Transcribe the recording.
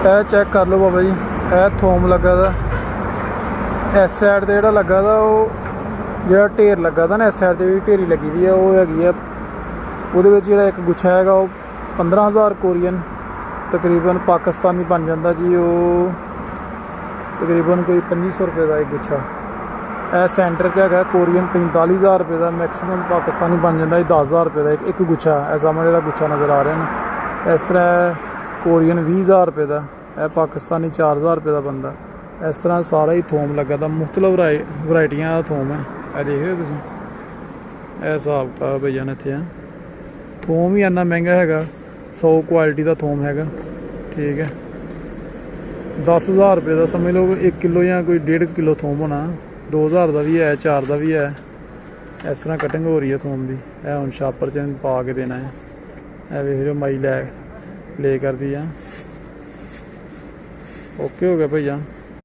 ਇਹ ਚੈੱਕ ਕਰ ਲਓ ਬਾਬਾ जी, ਇਹ थोम लगा दा इस साइड ते जिहड़ा लगा दा वो जिहड़ा ढेर लगा दा ना इस साइड ते भी ढेरी लगी दी है वो हैगी है ਉਹਦੇ ਵਿੱਚ ਜਿਹੜਾ एक गुच्छा हैगा वो 15,000 कोरियन तकरीबन पाकिस्तानी बन जाता जी। वो तकरीबन कोई 2500 रुपये का एक गुच्छा। ਇਹ सेंटर च हैगा कोरियन 45,000 रुपये का, मैक्सीमम पाकिस्तानी बन जाता है 10,000 रुपये का एक गुच्छा। ऐ सामने जो गुच्छा नज़र आ रहा है ना, इस तरह कोरियन 20,000 रुपये का, यह पाकिस्तानी 4,000 रुपये का बनता। इस तरह सारा ही थोम लगा था, मुख्तलिफ वरायटियां का थोम है। यह देख रहे हो तुम, यह हिसाब किताब भैया ने इतने थोम ही इन्ना महंगा है, 100 क्वालिटी का थोम है, ठीक है। 10,000 रुपये का समझ लो 1 किलो या कोई 1.5 किलो थोम होना। 2,000 का भी है, 4 का भी है। इस तरह कटिंग हो रही है थोम की। यह हम छापर च पा के देना है। यह वेख लो माई ले कर दी है। ओके हो गया भैया।